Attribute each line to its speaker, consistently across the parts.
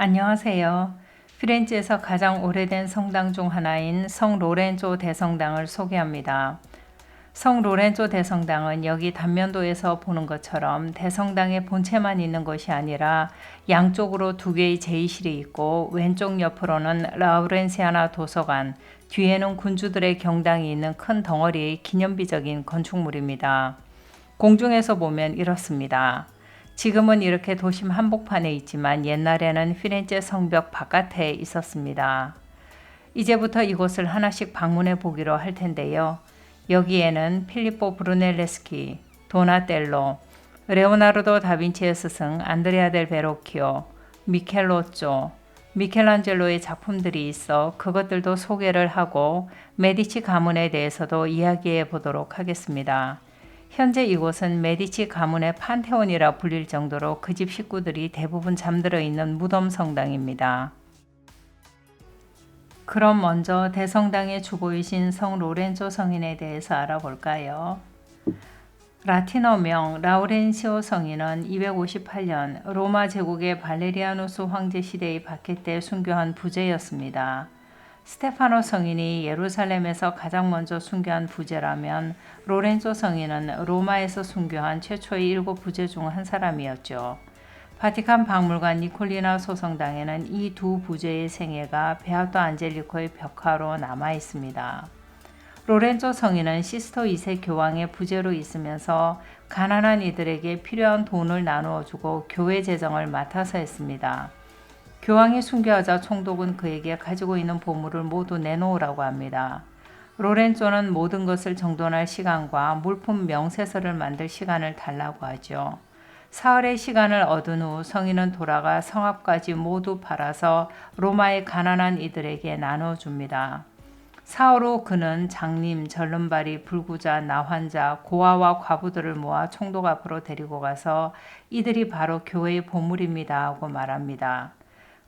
Speaker 1: 안녕하세요. 피렌체에서 가장 오래된 성당 중 하나인 성 로렌조 대성당을 소개합니다. 성 로렌조 대성당은 여기 단면도에서 보는 것처럼 대성당의 본체만 있는 것이 아니라 양쪽으로 두 개의 제의실이 있고 왼쪽 옆으로는 라우렌시아나 도서관, 뒤에는 군주들의 경당이 있는 큰 덩어리의 기념비적인 건축물입니다. 공중에서 보면 이렇습니다. 지금은 이렇게 도심 한복판에 있지만 옛날에는 피렌체 성벽 바깥에 있었습니다. 이제부터 이곳을 하나씩 방문해 보기로 할 텐데요. 여기에는 필리포 브루넬레스키, 도나텔로, 레오나르도 다빈치의 스승 안드레아 델 베로키오, 미켈로쪼, 미켈란젤로의 작품들이 있어 그것들도 소개를 하고 메디치 가문에 대해서도 이야기해 보도록 하겠습니다. 현재 이곳은 메디치 가문의 판테온이라 불릴 정도로 그 집 식구들이 대부분 잠들어 있는 무덤 성당입니다. 그럼 먼저 대성당의 주보이신 성 로렌조 성인에 대해서 알아볼까요? 라틴어명 라우렌시오 성인은 258년 로마 제국의 발레리아누스 황제 시대의 박해 때 순교한 부제였습니다. 스테파노 성인이 예루살렘에서 가장 먼저 순교한 부제라면 로렌조 성인은 로마에서 순교한 최초의 7 부제 중 한 사람이었죠. 바티칸 박물관 니콜리나 소성당에는 이 두 부제의 생애가 베아토 안젤리코의 벽화로 남아 있습니다. 로렌조 성인은 시스토 2세 교황의 부제로 있으면서 가난한 이들에게 필요한 돈을 나누어 주고 교회 재정을 맡아서 했습니다. 교황이 순교하자 총독은 그에게 가지고 있는 보물을 모두 내놓으라고 합니다. 로렌조는 모든 것을 정돈할 시간과 물품 명세서를 만들 시간을 달라고 하죠. 사흘의 시간을 얻은 후 성인은 돌아가 성읍까지 모두 팔아서 로마의 가난한 이들에게 나눠줍니다. 사흘 후 그는 장님, 절름발이, 불구자, 나환자, 고아와 과부들을 모아 총독 앞으로 데리고 가서 이들이 바로 교회의 보물입니다 하고 말합니다.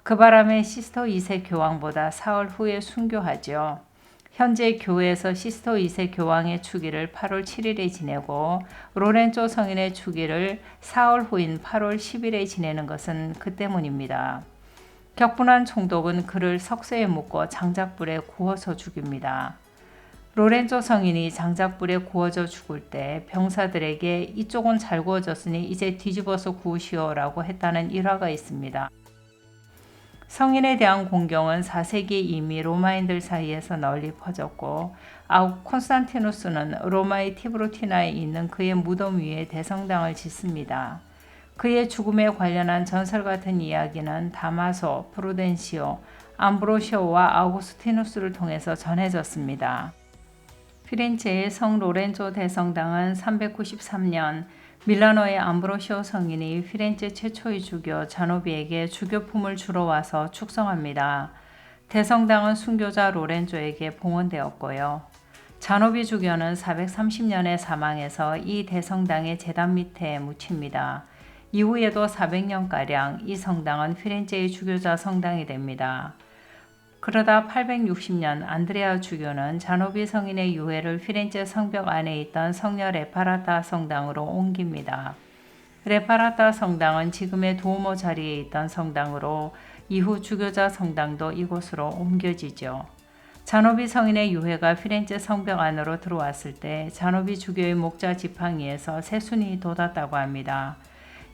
Speaker 1: 그 바람에 시스토 2세 교황보다 사흘 후에 순교하죠. 현재 교회에서 시스토 2세 교황의 축일을 8월 7일에 지내고 로렌조 성인의 축일을 사흘 후인 8월 10일에 지내는 것은 그 때문입니다. 격분한 총독은 그를 석쇠에 묶어 장작불에 구워서 죽입니다. 로렌조 성인이 장작불에 구워져 죽을 때 병사들에게 이쪽은 잘 구워졌으니 이제 뒤집어서 구우시오라고 했다는 일화가 있습니다. 성인에 대한 공경은 4세기에 이미 로마인들 사이에서 널리 퍼졌고 콘스탄티누스는 로마의 티브루티나에 있는 그의 무덤 위에 대성당을 짓습니다. 그의 죽음에 관련한 전설 같은 이야기는 다마소, 프루덴시오, 암브로시오와 아우구스티누스를 통해서 전해졌습니다. 피렌체의 성 로렌조 대성당은 393년 밀라노의 암브로시오 성인이 피렌체 최초의 주교 자노비에게 주교품을 주러 와서 축성합니다. 대성당은 순교자 로렌조에게 봉헌되었고요. 자노비 주교는 430년에 사망해서 이 대성당의 제단 밑에 묻힙니다. 이후에도 400년가량 이 성당은 피렌체의 주교자 성당이 됩니다. 그러다 860년 안드레아 주교는 자노비 성인의 유해를 피렌체 성벽 안에 있던 성녀 레파라타 성당으로 옮깁니다. 레파라타 성당은 지금의 두오모 자리에 있던 성당으로 이후 주교자 성당도 이곳으로 옮겨지죠. 자노비 성인의 유해가 피렌체 성벽 안으로 들어왔을 때 자노비 주교의 목자 지팡이에서 새순이 돋았다고 합니다.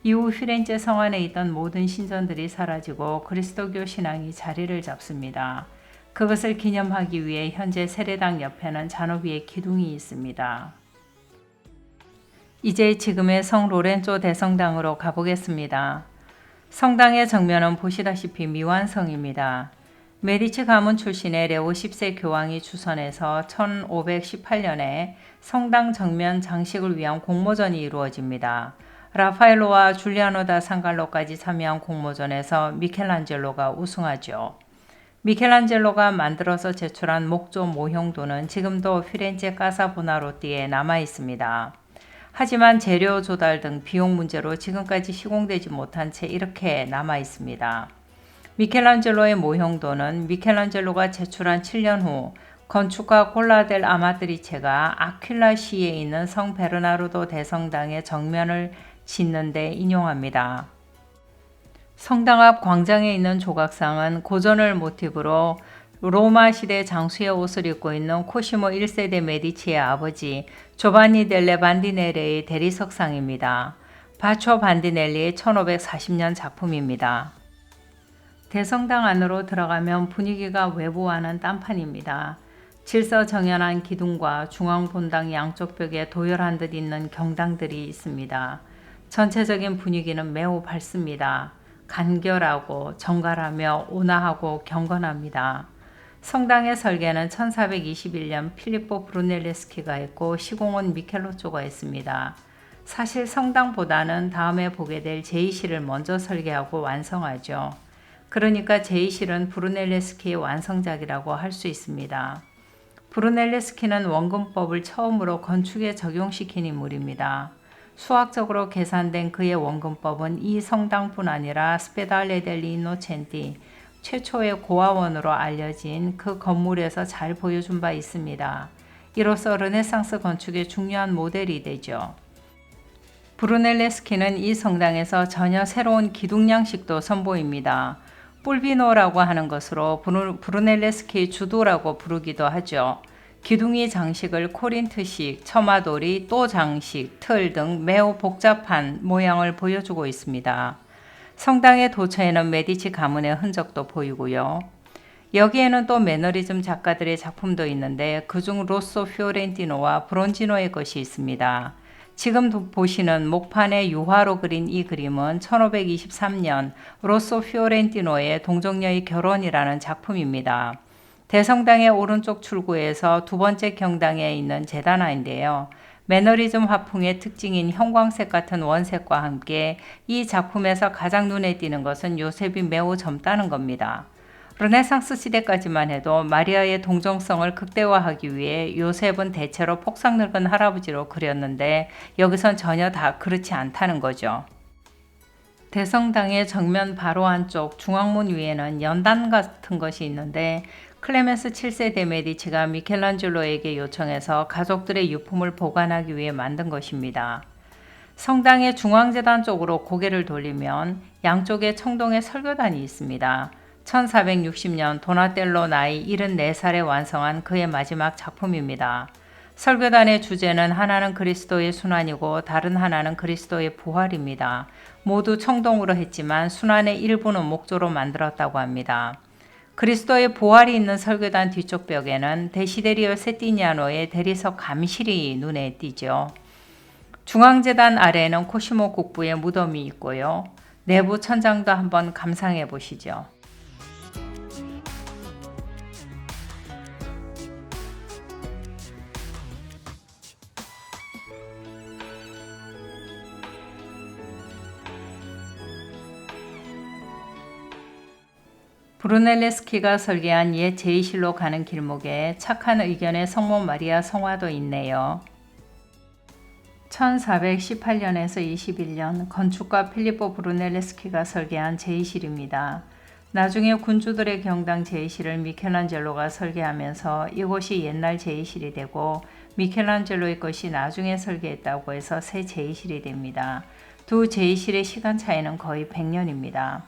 Speaker 1: 이후 피렌체 성 안에 있던 모든 신전들이 사라지고 그리스도교 신앙이 자리를 잡습니다. 그것을 기념하기 위해 현재 세례당 옆에는 자노비의 기둥이 있습니다. 이제 지금의 성 로렌조 대성당으로 가보겠습니다. 성당의 정면은 보시다시피 미완성입니다. 메디치 가문 출신의 레오 10세 교황이 주선해서 1518년에 성당 정면 장식을 위한 공모전이 이루어집니다. 라파엘로와 줄리아노 다 상갈로까지 참여한 공모전에서 미켈란젤로가 우승하죠. 미켈란젤로가 만들어서 제출한 목조 모형도는 지금도 피렌체 까사보나로띠에 남아 있습니다. 하지만 재료 조달 등 비용 문제로 지금까지 시공되지 못한 채 이렇게 남아 있습니다. 미켈란젤로의 모형도는 미켈란젤로가 제출한 7년 후 건축가 콜라델 아마트리체가 아퀼라시에 있는 성 베르나르도 대성당의 정면을 짓는 데 인용합니다. 성당 앞 광장에 있는 조각상은 고전을 모티브로 로마 시대 장수의 옷을 입고 있는 코시모 1세대 메디치의 아버지 조반니 델레 반디넬레의 대리석상입니다. 바초 반디넬리의 1540년 작품입니다. 대성당 안으로 들어가면 분위기가 외부와는 딴판입니다. 질서정연한 기둥과 중앙본당 양쪽 벽에 도열한 듯 있는 경당들이 있습니다. 전체적인 분위기는 매우 밝습니다. 간결하고 정갈하며 온화하고 경건합니다. 성당의 설계는 1421년 필리포 브루넬레스키가 했고 시공은 미켈로쪼가 했습니다. 사실 성당보다는 다음에 보게 될 제2실을 먼저 설계하고 완성하죠. 그러니까 제2실은 브루넬레스키의 완성작이라고 할 수 있습니다. 브루넬레스키는 원근법을 처음으로 건축에 적용시킨 인물입니다. 수학적으로 계산된 그의 원근법은 이 성당뿐 아니라 스페달레 델리 인노첸티, 최초의 고아원으로 알려진 그 건물에서 잘 보여준 바 있습니다. 이로써 르네상스 건축의 중요한 모델이 되죠. 브루넬레스키는 이 성당에서 전혀 새로운 기둥 양식도 선보입니다. 뿔비노라고 하는 것으로 브루넬레스키의 주도라고 부르기도 하죠. 기둥이 장식을 코린트식, 처마돌이, 또 장식, 틀 등 매우 복잡한 모양을 보여주고 있습니다. 성당의 도처에는 메디치 가문의 흔적도 보이고요. 여기에는 또 매너리즘 작가들의 작품도 있는데 그중 로쏘 피오렌티노와 브론지노의 것이 있습니다. 지금 보시는 목판에 유화로 그린 이 그림은 1523년 로쏘 피오렌티노의 동정녀의 결혼이라는 작품입니다. 대성당의 오른쪽 출구에서 두 번째 경당에 있는 제단화인데요. 매너리즘 화풍의 특징인 형광색 같은 원색과 함께 이 작품에서 가장 눈에 띄는 것은 요셉이 매우 젊다는 겁니다. 르네상스 시대까지만 해도 마리아의 동정성을 극대화하기 위해 요셉은 대체로 폭삭 늙은 할아버지로 그렸는데 여기선 전혀 다 그렇지 않다는 거죠. 대성당의 정면 바로 안쪽 중앙문 위에는 연단 같은 것이 있는데 클레멘스 7세대 메디치가 미켈란젤로에게 요청해서 가족들의 유품을 보관하기 위해 만든 것입니다. 성당의 중앙재단 쪽으로 고개를 돌리면 양쪽에 청동의 설교단이 있습니다. 1460년 도나텔로 나이 74살에 완성한 그의 마지막 작품입니다. 설교단의 주제는 하나는 그리스도의 순환이고 다른 하나는 그리스도의 부활입니다. 모두 청동으로 했지만 순환의 일부는 목조로 만들었다고 합니다. 그리스도의 부활이 있는 설교단 뒤쪽 벽에는 데시데리오 세티니아노의 대리석 감실이 눈에 띄죠. 중앙재단 아래에는 코시모 국부의 무덤이 있고요. 내부 천장도 한번 감상해 보시죠. 브루넬레스키가 설계한 옛 제2실로 가는 길목에 착한 의견의 성모 마리아 성화도 있네요. 1418년에서 21년 건축가 필리포 브루넬레스키가 설계한 제2실입니다. 나중에 군주들의 경당 제2실을 미켈란젤로가 설계하면서 이곳이 옛날 제2실이 되고 미켈란젤로의 것이 나중에 설계했다고 해서 새 제2실이 됩니다. 두 제2실의 시간 차이는 거의 100년입니다.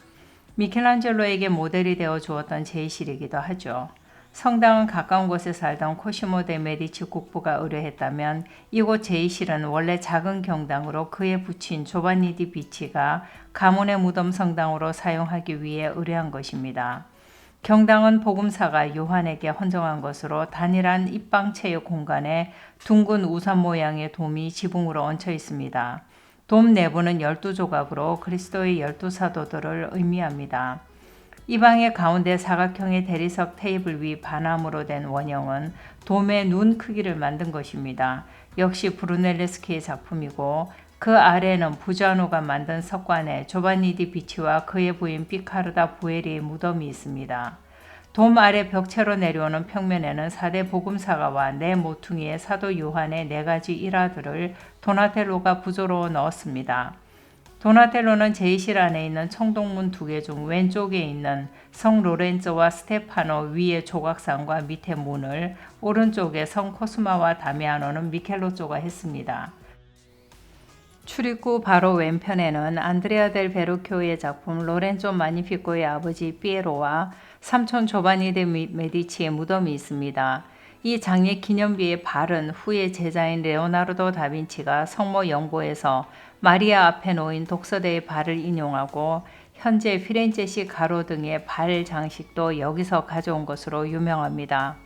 Speaker 1: 미켈란젤로에게 모델이 되어 주었던 제2실이기도 하죠. 성당은 가까운 곳에 살던 코시모 데 메디치 국부가 의뢰했다면 이곳 제2실은 원래 작은 경당으로 그의 부친 조반니 디 비치가 가문의 무덤 성당으로 사용하기 위해 의뢰한 것입니다. 경당은 복음사가 요한에게 헌정한 것으로 단일한 입방체의 공간에 둥근 우산 모양의 돔이 지붕으로 얹혀 있습니다. 돔 내부는 12조각으로 그리스도의 12사도들을 의미합니다. 이 방의 가운데 사각형의 대리석 테이블 위 반암으로 된 원형은 돔의 눈 크기를 만든 것입니다. 역시 브루넬레스키의 작품이고 그 아래는 부자노가 만든 석관에 조반니 디 비치와 그의 부인 피카르다 부에리의 무덤이 있습니다. 돔 아래 벽체로 내려오는 평면에는 4대 복음사가와 네 모퉁이의 사도 요한의 4가지 일화들을 도나텔로가 부조로 넣었습니다. 도나텔로는 제2실 안에 있는 청동문 2개 중 왼쪽에 있는 성 로렌조와 스테파노 위의 조각상과 밑에 문을, 오른쪽에 성 코스마와 다미아노는 미켈로쪼가 했습니다. 출입구 바로 왼편에는 안드레아 델 베르큐의 작품 로렌조 마니피코의 아버지 피에로와 삼촌 조바니 데 메디치의 무덤이 있습니다. 이 장례 기념비의 발은 후에 제자인 레오나르도 다빈치가 성모 영보에서 마리아 앞에 놓인 독서대의 발을 인용하고 현재 피렌체시 가로 등의 발 장식도 여기서 가져온 것으로 유명합니다.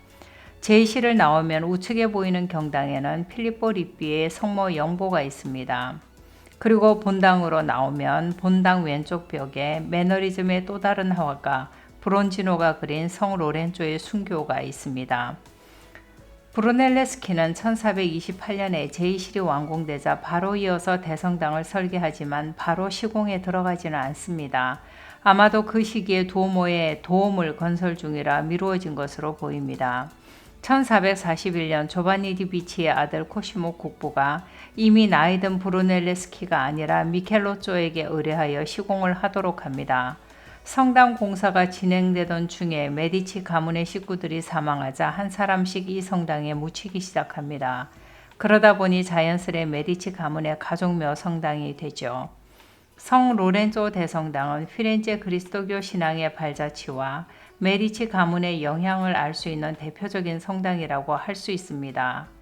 Speaker 1: 제2시를 나오면 우측에 보이는 경당에는 필리포 립비의 성모 영보가 있습니다. 그리고 본당으로 나오면 본당 왼쪽 벽에 매너리즘의 또 다른 화가 브론지노가 그린 성 로렌조의 순교가 있습니다. 브루넬레스키는 1428년에 제2실이 완공되자 바로 이어서 대성당을 설계하지만 바로 시공에 들어가지는 않습니다. 아마도 그 시기에 두오모의 도움을 건설 중이라 미루어진 것으로 보입니다. 1441년 조바니 디비치의 아들 코시모 국부가 이미 나이 든 브루넬레스키가 아니라 미켈로쪼에게 의뢰하여 시공을 하도록 합니다. 성당 공사가 진행되던 중에 메디치 가문의 식구들이 사망하자 한 사람씩 이 성당에 묻히기 시작합니다. 그러다 보니 자연스레 메디치 가문의 가족묘 성당이 되죠. 성 로렌조 대성당은 피렌체 그리스도교 신앙의 발자취와 메디치 가문의 영향을 알 수 있는 대표적인 성당이라고 할 수 있습니다.